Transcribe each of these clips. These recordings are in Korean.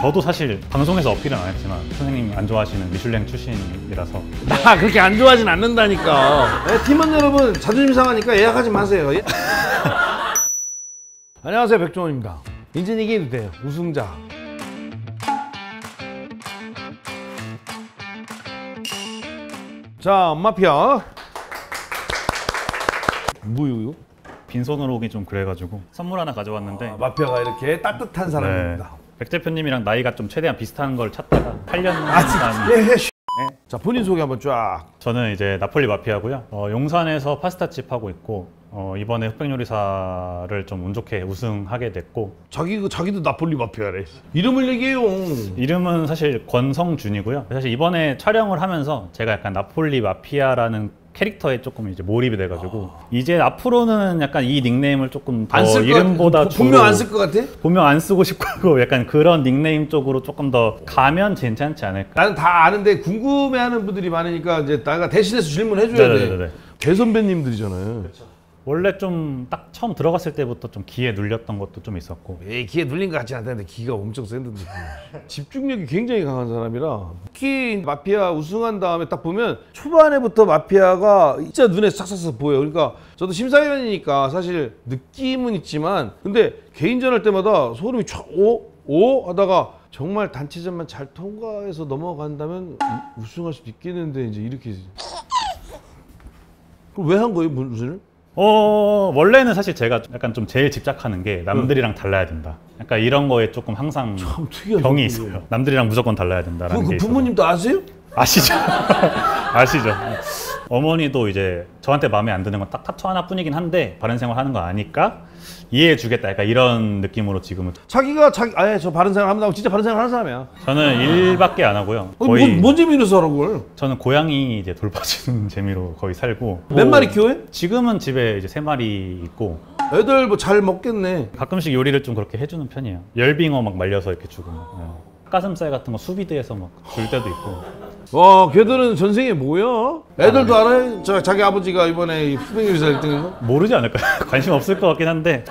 저도 사실 방송에서 어필은 안 했지만 선생님이 안 좋아하시는 미슐랭 출신이라서. 나 그렇게 안 좋아하진 않는다니까. 네, 팀원 여러분 자존심 상하니까 예약하지 마세요. 예? 안녕하세요, 백종원입니다. 인진 이기도 돼요. 우승자. 자, 마피아. 뭐요 이거? 빈손으로 오기 좀 그래가지고 선물 하나 가져왔는데. 마피아가 이렇게 따뜻한 사람입니다. 백 대표님이랑 나이가 좀 최대한 비슷한 걸 찾다가 8년 자, 본인 소개 한번 쫙. 저는 이제 나폴리 마피아고요. 용산에서 파스타집 하고 있고 이번에 흑백요리사를 좀 운 좋게 우승하게 됐고. 자기도 나폴리 마피아래. 이름을 얘기해요. 이름은 사실 권성준이고요. 사실 이번에 촬영을 하면서 제가 약간 나폴리 마피아라는 캐릭터에 조금 이제 몰입이 돼가지고 이제 앞으로는 약간 이 닉네임을 조금 더 이름보다 분명 안 쓸 것 같아? 본명 안 쓰고 싶고 약간 그런 닉네임 쪽으로 조금 더 가면 괜찮지 않을까. 나는 다 아는데 궁금해하는 분들이 많으니까 이제 내가 대신해서 질문해줘야 돼. 대선배님들이잖아요. 그렇죠. 원래 좀 딱 처음 들어갔을 때부터 좀 기에 눌렸던 것도 좀 있었고. 에이, 기에 눌린 것 같지 않다는데 기가 엄청 센데 집중력이 굉장히 강한 사람이라. 특히 마피아 우승한 다음에 딱 보면 초반에부터 마피아가 진짜 눈에 싹싹싹 보여요. 그러니까 저도 심사위원이니까 사실 느낌은 있지만 근데 개인전 할 때마다 소름이 오 하다가 정말 단체전만 잘 통과해서 넘어간다면 우승할 수도 있겠는데 이제 이렇게. 그럼 왜 한 거예요, 우승을? 원래는 사실 제가 약간 좀 제일 집착하는 게 남들이랑 달라야 된다. 약간 이런 거에 조금 항상 병이 있어요. 남들이랑 무조건 달라야 된다라는 게 있어서. 부모님도 아세요? 아시죠? 아시죠? 어머니도 이제 저한테 마음에 안 드는 건 딱 타투 하나뿐이긴 한데 바른 생활 하는 거 아니까 이해해 주겠다. 약간 이런 느낌으로 지금은. 저 바른 생활 한다고 진짜 바른 생활 하는 사람이야. 저는 일밖에 안 하고요. 거의 뭔 재미로 살아 그걸? 저는 고양이 이제 돌봐주는 재미로 거의 살고. 몇 마리 키워요? 지금은 집에 이제 3마리 있고. 애들 뭐 잘 먹겠네. 가끔씩 요리를 좀 그렇게 해주는 편이에요. 열빙어 막 말려서 이렇게 주고. 가슴살 같은 거 수비드해서 막 줄 때도 있고. 와, 걔들은 전생에 뭐야? 애들도 알아요? 자기 아버지가 이번에 흑백요리사 1등인 거? 모르지 않을까요? 관심 없을 것 같긴 한데.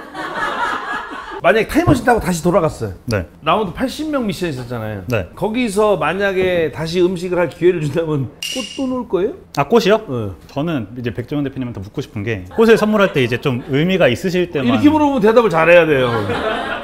만약에 타임머신 타고 다시 돌아갔어요. 네. 라운드 80명 미션 있었잖아요. 네. 거기서 만약에 다시 음식을 할 기회를 준다면 꽃도 놓을 거예요? 아, 꽃이요? 네. 저는 이제 백종원 대표님한테 묻고 싶은 게 꽃을 선물할 때 이제 좀 의미가 있으실 때만. 이렇게 물어보면 대답을 잘해야 돼요.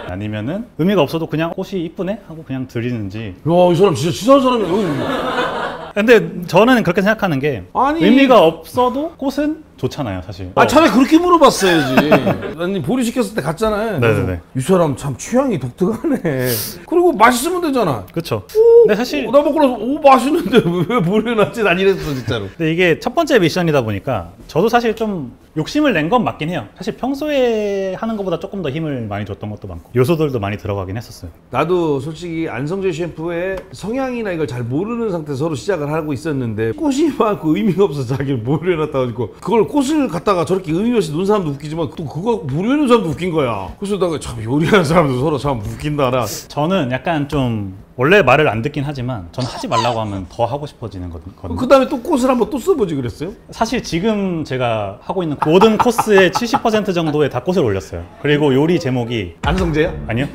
아니면은 의미가 없어도 그냥 꽃이 이쁘네? 하고 그냥 드리는지. 야, 이 사람 진짜 치사한 사람이야. 근데 저는 그렇게 생각하는 게 의미가 없어도 꽃은 좋잖아요, 사실. 차라리 그렇게 물어봤어야지. 아니, 보류시켰을 때 갔잖아요. 네네네. 이 사람 참 취향이 독특하네. 그리고 맛있으면 되잖아. 그렇죠. 근데 사실 나 먹고 나서 맛있는데 왜 보류해놨지? 난 이랬어 진짜로. 근데 이게 첫 번째 미션이다 보니까 저도 사실 좀 욕심을 낸 건 맞긴 해요. 사실 평소에 하는 것보다 조금 더 힘을 많이 줬던 것도 많고 요소들도 많이 들어가긴 했었어요. 나도 솔직히 안성재 셰프의 성향이나 이걸 잘 모르는 상태에서 서로 시작을 하고 있었는데 꽃이 많고 의미가 없어서 자기를 보류해놨다 가지고 그걸 꽃을 갖다가 저렇게 의미 없이 놓은 사람도 웃기지만 또 그거 보류해놓은 사람도 웃긴 거야. 그래서 내가 참 요리하는 사람도 서로 참 웃긴다라. 저는 약간 좀 원래 말을 안 듣긴 하지만 전 하지 말라고 하면 더 하고 싶어지는 거거든요. 그 다음에 또 꽃을 한번 또 써보지 그랬어요? 사실 지금 제가 하고 있는 모든 코스의 70% 정도에 다 꽃을 올렸어요. 그리고 요리 제목이 안성재야? 아니요.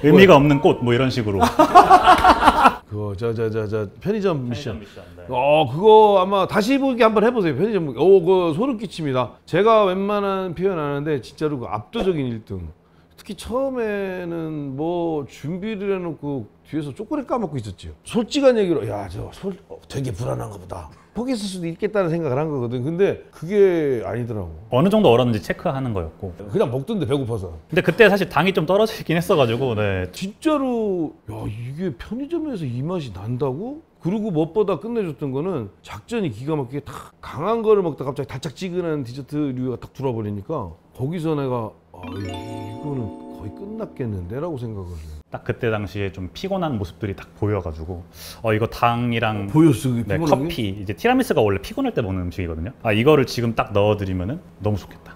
의미가 없는 꽃 뭐 이런 식으로. 그거 편의점 미션. 네. 그거 아마 다시 보기 한번 해보세요. 편의점. 그거 소름 끼칩니다. 제가 웬만한 표현 안 하는데 진짜로 그 압도적인 1등. 특히 처음에는 뭐 준비를 해놓고 뒤에서 초콜릿 까먹고 있었지요. 솔직한 얘기로 되게 불안한가 보다. 포기했을 수도 있겠다는 생각을 한 거거든. 근데 그게 아니더라고. 어느 정도 얼었는지 체크하는 거였고. 그냥 먹던데 배고파서. 근데 그때 사실 당이 좀 떨어지긴 했어가지고. 네. 진짜로 이게 편의점에서 이 맛이 난다고? 그리고 무엇보다 끝내줬던 거는 작전이 기가 막히게 딱 강한 거를 먹다 갑자기 달짝지근한 디저트류가 딱 들어버리니까 거기서 내가 이거는 거의 끝났겠는데 라고 생각을 해요. 딱 그때 당시에 좀 피곤한 모습들이 딱 보여가지고 이거 당이랑 보였어? 네, 커피. 이제 티라미수가 원래 피곤할 때 먹는 음식이거든요. 이거를 지금 딱 넣어드리면은 너무 좋겠다.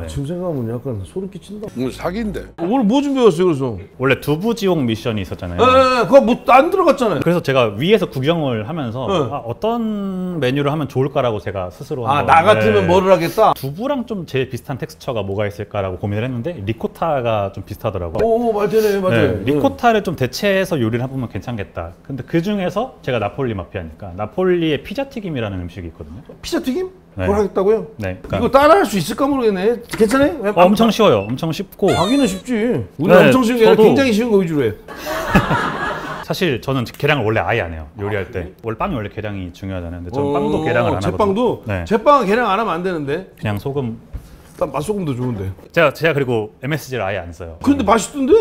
네. 지금 생각하면 약간 소름 끼친다. 오늘 사기인데. 오늘 뭐 준비해왔어요, 그래서? 원래 두부지옥 미션이 있었잖아요. 그거 뭐 안 들어갔잖아요. 그래서 제가 위에서 구경을 하면서 네. 어떤 메뉴를 하면 좋을까라고 제가 스스로 한번, 나 같으면 뭐를 하겠다? 두부랑 좀 제일 비슷한 텍스처가 뭐가 있을까라고 고민을 했는데 리코타가 좀 비슷하더라고요. 오, 말되네, 맞아요. 네, 리코타를 좀 대체해서 요리를 해보면 괜찮겠다. 근데 그 중에서 제가 나폴리 마피아니까 나폴리의 피자 튀김이라는 음식이 있거든요. 피자 튀김? 네. 그걸 하겠다고요? 네, 그러니까 이거 따라할 수 있을까 모르겠네. 괜찮아요? 엄청 쉬워요. 엄청 쉽고 하기는 쉽지. 우리 네, 엄청 쉬운 게 아니라 저도- 굉장히 쉬운 거 위주로 해. 사실 저는 계량을 원래 아예 안 해요. 요리할 때. 원래 빵이 원래 계량이 중요하잖아요. 근데 저는 빵도 계량을 안 하거든요. 제빵도? 네. 제빵은 계량 안 하면 안 되는데. 그냥 소금. 일단 맛소금도 좋은데. 제가 그리고 MSG를 아예 안 써요. 근데 맛있던데?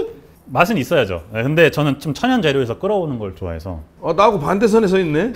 맛은 있어야죠. 네, 근데 저는 좀 천연 재료에서 끌어오는 걸 좋아해서 나하고 반대선에 서 있네.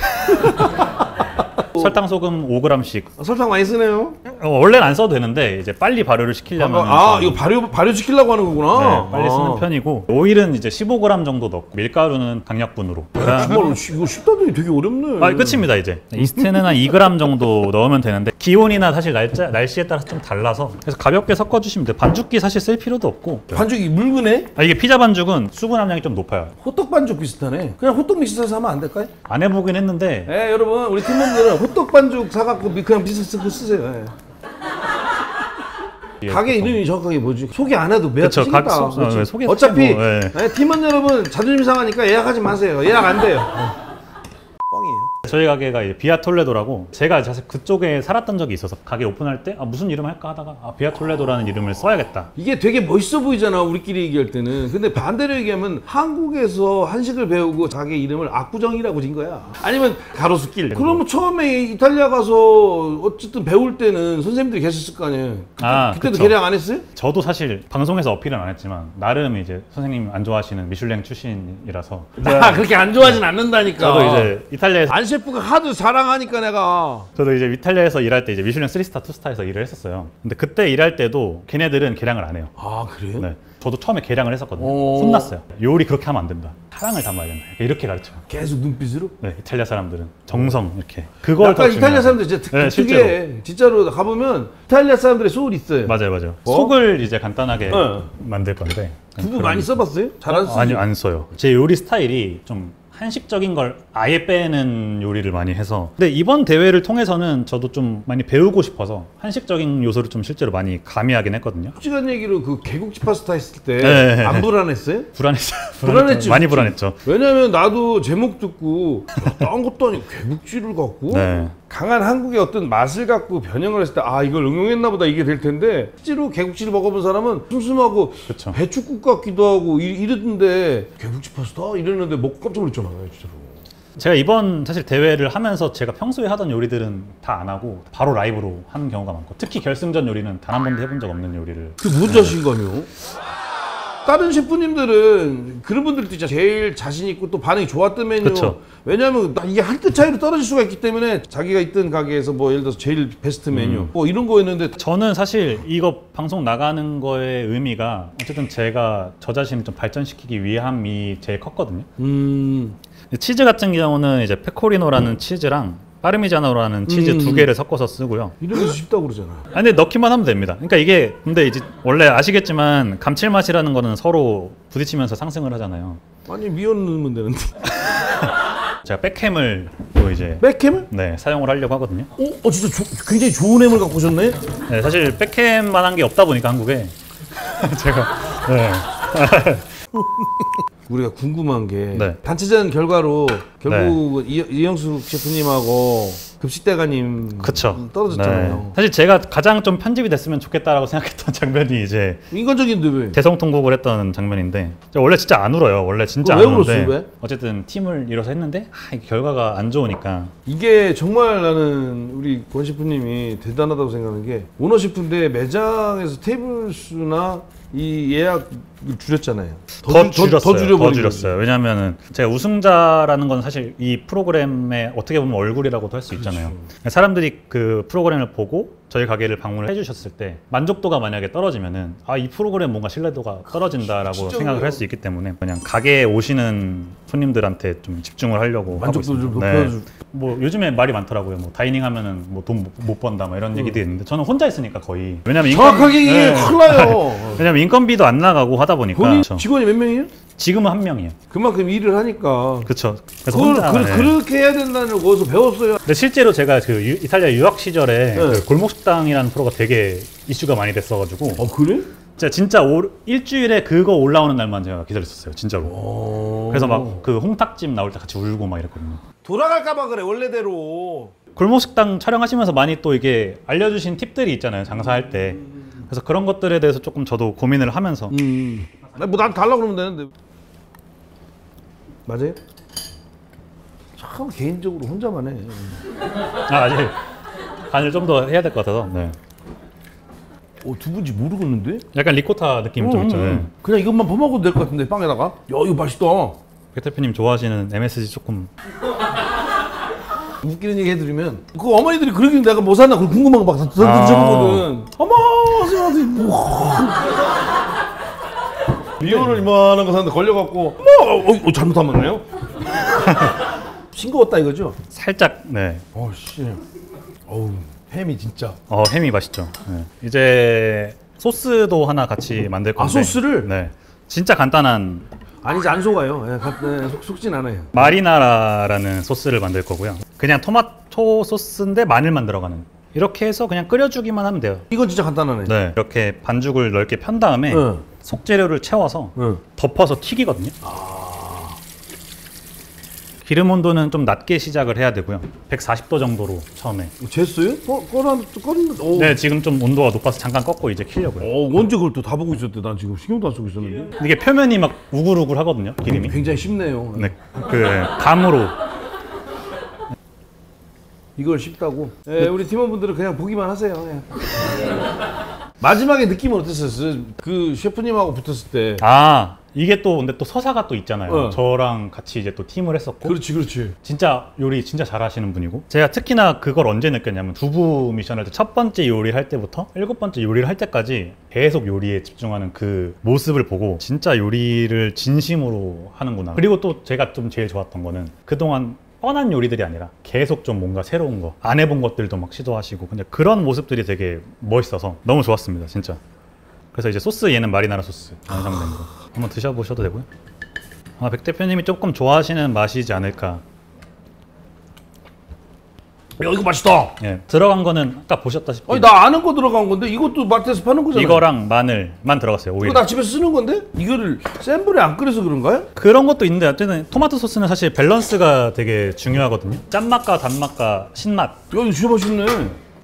설탕, 소금 5g씩. 설탕 많이 쓰네요. 원래는 안 써도 되는데 이제 빨리 발효를 시키려면 이거 발효시키려고 하는 거구나. 네, 빨리 쓰는 편이고 오일은 이제 15g 정도 넣고 밀가루는 강력분으로. 정말 이거 쉽다더니 되게 어렵네. 끝입니다 이제. 이스트는 한 2g 정도 넣으면 되는데 기온이나 사실 날씨에 따라서 좀 달라서 그래서 가볍게 섞어주시면 돼요. 반죽기 사실 쓸 필요도 없고. 반죽이 묽으네? 이게 피자 반죽은 수분 함량이 좀 높아요. 호떡 반죽 비슷하네. 그냥 호떡 믹스 사서 하면 안 될까요? 안 해보긴 했는데 여러분 우리 팀원들은 호떡 반죽 사갖고 그냥 비슷 그 쓰세요. 가게 이름이 정확하게 뭐지? 소개 안 해도 매일 그쵸, 쓰겠다. 소개 어차피 뭐, 네. 팀원 여러분 자존심 상하니까 예약하지 마세요. 예약 안 돼요. 뻥이에요. 저희 가게가 이제 비아 톨레도라고 제가 사실 그쪽에 살았던 적이 있어서 가게 오픈할 때 무슨 이름 할까 하다가 비아 톨레도라는 이름을 써야겠다. 이게 되게 멋있어 보이잖아 우리끼리 얘기할 때는. 근데 반대로 얘기하면 한국에서 한식을 배우고 자기 이름을 압구정이라고 진 거야. 아니면 가로수길. 그러면 처음에 이탈리아 가서 어쨌든 배울 때는 선생님들이 계셨을 거 아니에요. 그때도 그쵸. 계량 안 했어요? 저도 사실 방송에서 어필은 안 했지만 나름 이제 선생님 안 좋아하시는 미슐랭 출신이라서 그렇게 안 좋아하진 않는다니까. 저도 이제 이탈리아에서 안 셰프가 하도 자랑하니까 내가. 저도 이제 이탈리아에서 일할 때 이제 미슐랭 3스타, 2스타에서 일을 했었어요. 근데 그때 일할 때도 걔네들은 계량을 안 해요. 그래요? 네. 저도 처음에 계량을 했었거든요. 오. 혼났어요. 요리 그렇게 하면 안 된다. 사랑을 담아야 된다. 이렇게 가르쳐요. 계속 눈빛으로? 네, 이탈리아 사람들은 정성 이렇게. 그걸 약간 더 이탈리아 중요하게. 사람들 진짜 네, 특이해. 진짜로 가보면 이탈리아 사람들의 소울이 있어요. 맞아요. 속을 이제 간단하게 네. 만들 건데. 두부 많이 써봤어요? 잘 안 쓰지? 아니요, 안 써요. 제 요리 스타일이 좀 한식적인 걸 아예 빼는 요리를 많이 해서. 근데 이번 대회를 통해서는 저도 좀 많이 배우고 싶어서 한식적인 요소를 좀 실제로 많이 가미하긴 했거든요. 솔직한 얘기로 그 개국지 파스타 했을 때 네. 안 불안했어요? 불안했어요. 불안했지, 많이 솔직히. 불안했죠. 왜냐면 나도 제목 듣고 딴 것도 아니고 개국지를 갖고 네. 강한 한국의 어떤 맛을 갖고 변형을 했을 때 이걸 응용했나 보다 이게 될 텐데 실제로 개국지를 먹어본 사람은 슴슴하고 그쵸. 배추국 같기도 하고 이러던데 개국지 파스타? 이랬는데 먹고 깜짝 놀랐잖아요 진짜로. 제가 이번 사실 대회를 하면서 제가 평소에 하던 요리들은 다 안 하고 바로 라이브로 하는 경우가 많고 특히 결승전 요리는 단 한 번도 해본 적 없는 요리를. 그게 뭔 자신감이요? 다른 셰프님들은 그런 분들도 진짜 제일 자신 있고 또 반응이 좋았던 메뉴. 그쵸. 왜냐하면 이게 한 끗 차이로 떨어질 수가 있기 때문에 자기가 있던 가게에서 뭐 예를 들어서 제일 베스트 메뉴 뭐 이런 거였는데 저는 사실 이거 방송 나가는 거의 의미가 어쨌든 제가 저 자신을 좀 발전시키기 위함이 제일 컸거든요. 치즈 같은 경우는 이제 페코리노라는 치즈랑 파르미자노라는 치즈 두 개를 섞어서 쓰고요. 이런 게 쉽다고 그러잖아. 근데 넣기만 하면 됩니다. 그러니까 이게 근데 이제 원래 아시겠지만 감칠맛이라는 거는 서로 부딪히면서 상승을 하잖아요. 아니 미원 넣으면 되는데. 제가 백햄을 또 이제 백햄? 네, 사용을 하려고 하거든요. 진짜 굉장히 좋은 햄을 갖고 오셨네. 네, 사실 백햄만한 게 없다 보니까 한국에 제가 네. 우리가 궁금한 게 네. 단체전 결과로 결국 이영숙 셰프님하고 급식대가님 그쵸. 떨어졌잖아요. 네. 사실 제가 가장 좀 편집이 됐으면 좋겠다라고 생각했던 장면이 이제 인간적인데 왜? 대성통곡을 했던 장면인데 제가 원래 진짜 안 울어요. 원래 진짜 왜 안 우는데 울었어요? 왜? 어쨌든 팀을 이뤄서 했는데 이게 결과가 안 좋으니까 이게 정말 나는 우리 권 셰프님이 대단하다고 생각하는 게 오너 셰프인데 매장에서 테이블 수나 이 예약 줄였잖아요. 더 줄였어요. 더 줄여버린 줄였어요. 왜냐하면은 제가 우승자라는 건 사실 이 프로그램의 어떻게 보면 얼굴이라고도 할 수 있잖아요. 사람들이 그 프로그램을 보고 저희 가게를 방문을 해주셨을 때 만족도가 만약에 떨어지면은 아, 이 프로그램 뭔가 신뢰도가 떨어진다라고 생각을 할 수 있기 때문에 그냥 가게에 오시는 손님들한테 좀 집중을 하려고 만족도 좀 네. 높여주. 뭐 요즘에 말이 많더라고요. 뭐 다이닝 하면은 뭐 돈 못 번다 뭐 이런 얘기도 있는데 저는 혼자 있으니까 거의 왜냐면 정확하게 이게 큰일 나요. 왜냐면 인건비도 안 나가고 하다 보니까 본인 그렇죠. 직원이 몇 명이에요? 지금은 한 명이에요. 그만큼 일을 하니까. 그렇죠. 그래서 혼자 그렇게 해야 된다는 걸 거기서 배웠어요. 근데 실제로 제가 그 이탈리아 유학 시절에 네. 그 골목식당이라는 프로가 되게 이슈가 많이 됐어가지고 그래? 진짜 일주일에 그거 올라오는 날만 제가 기다렸었어요. 진짜로. 그래서 막 그 홍탁집 나올 때 같이 울고 막 이랬거든요. 돌아갈까봐 그래 원래대로. 골목식당 촬영하시면서 많이 또 이게 알려주신 팁들이 있잖아요. 장사할 때. 그래서 그런 것들에 대해서 조금 저도 고민을 하면서 뭐난 달라고 그러면 되는데. 맞아요? 참 개인적으로 혼자만 해. 아직 간을 좀 더 해야 될 것 같아서 네. 두부인지 모르겠는데? 약간 리코타 느낌이 좀 있죠. 네. 그냥 이것만 퍼먹어도 될 것 같은데 빵에다가. 야 이거 맛있다. 백 대표님 좋아하시는 MSG 조금 웃기는 얘기 해드리면 그 어머니들이 그러길래 내가 뭐 샀나 그걸 궁금한 거 막 드셔보거든. 어머 미연을 이만한 거 샀는데 걸려갖고 어머 잘못하면 해요? 싱거웠다 이거죠? 살짝 네. 씨. 어우 햄이 진짜. 햄이 맛있죠. 네. 이제 소스도 하나 같이 만들 건데. 소스를? 네. 진짜 간단한 아니지 안 속아요. 속진 않아요. 마리나라라는 소스를 만들 거고요. 그냥 토마토 소스인데 마늘만 들어가는. 이렇게 해서 그냥 끓여주기만 하면 돼요. 이건 진짜 간단하네. 네. 이렇게 반죽을 넓게 편 다음에 속재료를 채워서 덮어서 튀기거든요. 기름 온도는 좀 낮게 시작을 해야 되고요. 140도 정도로 처음에. 쟀어요? 꺼는. 네, 지금 좀 온도가 높아서 잠깐 꺾고 이제 키려고요. 언제 그걸 또 다 보고 있었대? 난 지금 신경도 안 쓰고 있었는데. 이게 표면이 막 우글우글 하거든요. 기름이. 굉장히 쉽네요. 네, 그 감으로. 이걸 쉽다고. 네, 우리 팀원분들은 그냥 보기만 하세요. 마지막에 느낌은 어땠었어요? 그 셰프님하고 붙었을 때. 이게 또 근데 또 서사가 또 있잖아요. 저랑 같이 이제 또 팀을 했었고. 그렇지. 진짜 요리 진짜 잘하시는 분이고. 제가 특히나 그걸 언제 느꼈냐면 두부 미션 할 때 첫 번째 요리할 때부터 7번째 요리를 할 때까지 계속 요리에 집중하는 그 모습을 보고 진짜 요리를 진심으로 하는구나. 그리고 또 제가 좀 제일 좋았던 거는 그동안 뻔한 요리들이 아니라 계속 좀 뭔가 새로운 거, 안 해본 것들도 막 시도하시고 근데 그런 모습들이 되게 멋있어서 너무 좋았습니다, 진짜. 그래서 이제 소스 얘는 마리나라 소스 완성된 거 한번 드셔보셔도 되고요. 백 대표님이 조금 좋아하시는 맛이지 않을까. 야 이거 맛있다. 예, 들어간 거는 아까 보셨다시피 아니 나 아는 거 들어간 건데 이것도 마트에서 파는 거잖아. 이거랑 마늘만 들어갔어요. 오일. 이거 나 집에서 쓰는 건데? 이거를 센 불에 안 끓여서 그런가요? 그런 것도 있는데 어쨌든 토마토 소스는 사실 밸런스가 되게 중요하거든요. 짠맛과 단맛과 신맛 야 이거 진짜 맛있네.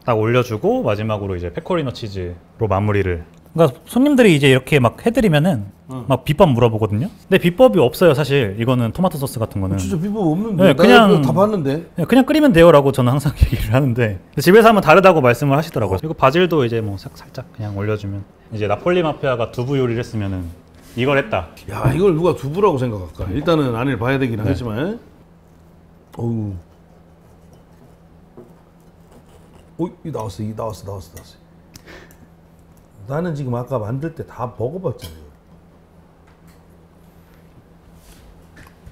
딱 올려주고 마지막으로 이제 페코리노 치즈로 마무리를. 그러니까 손님들이 이제 이렇게 막 해드리면은 막 비법 물어보거든요. 근데 비법이 없어요, 사실. 이거는 토마토 소스 같은 거는. 진짜 비법 없는데. 네, 그냥 다 봤는데. 그냥 끓이면 돼요라고 저는 항상 얘기를 하는데 집에서 하면 다르다고 말씀을 하시더라고요. 그리고 바질도 이제 뭐 살짝 그냥 올려주면 이제 나폴리 마피아가 두부 요리를 했으면은 이걸 했다. 야 이걸 누가 두부라고 생각할까? 일단은 안을 봐야 되긴 하지만. 어우. 이 나왔어. 나는 지금 아까 만들 때 다 먹어봤잖아요.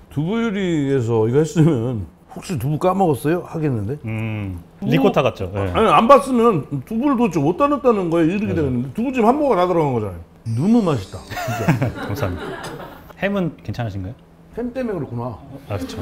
두부 요리에서 이거 했으면 혹시 두부 까먹었어요? 하겠는데? 리코타 같죠? 네. 아니 안 봤으면 두부를 도대체 못 따놨다는 거에 이르게 되는데 두부찜 한 모가 다 들어간 거잖아요. 너무 맛있다. 진짜. 감사합니다. 햄은 괜찮으신가요? 햄 때문에 그렇구나. 그렇죠.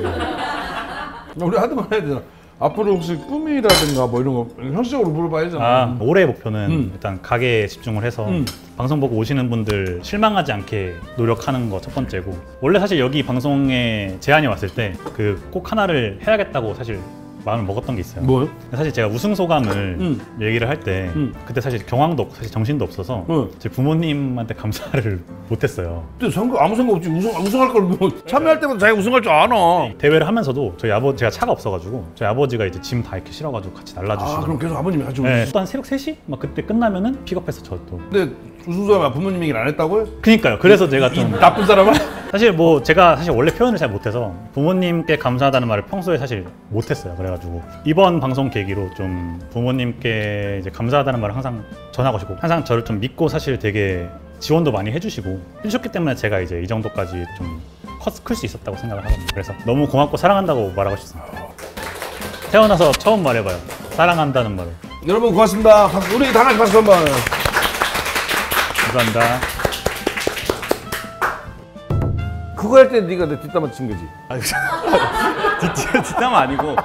우리 하드만 해야 되잖아. 앞으로 혹시 꿈이라든가 뭐 이런 거 현실적으로 물어봐야잖아. 올해의 목표는 일단 가게에 집중을 해서 방송 보고 오시는 분들 실망하지 않게 노력하는 거 첫 번째고, 원래 사실 여기 방송에 제안이 왔을 때 그 꼭 하나를 해야겠다고 사실 마음을 먹었던 게 있어요. 뭐요? 사실 제가 우승 소감을 얘기를 할 때 그때 사실 경황도 없고 사실 정신도 없어서 제 부모님한테 감사를 못했어요. 근데 아무 생각 없지. 우승할 걸 뭐 참여할 때마다 자기가 우승할 줄 아나. 대회를 하면서도 저희 제가 차가 없어가지고 저희 아버지가 이제 짐 다 이렇게 실어가지고 같이 날라주시고. 그럼 계속 아버님이 가지고. 네, 또 한 새벽 3시? 막 그때 끝나면은 픽업해서 저 또. 근데 우승소감이 부모님 얘기를 안 했다고요? 그니까요. 그래서 제가 좀 나쁜 사람아? 사실 뭐 제가 사실 원래 표현을 잘 못해서 부모님께 감사하다는 말을 평소에 사실 못했어요. 그래가지고 이번 방송 계기로 좀 부모님께 이제 감사하다는 말을 항상 전하고 싶고 항상 저를 좀 믿고 사실 되게 지원도 많이 해주셨기 때문에 제가 이제 이 정도까지 좀 클 수 있었다고 생각을 하거든요. 그래서 너무 고맙고 사랑한다고 말하고 싶습니다. 태어나서 처음 말해봐요. 사랑한다는 말을. 여러분 고맙습니다. 우리 다 같이 박수 한번. 감사합니다. 그거 할 때 네가 내 뒷담화 친 거지? 뒷담화 아니고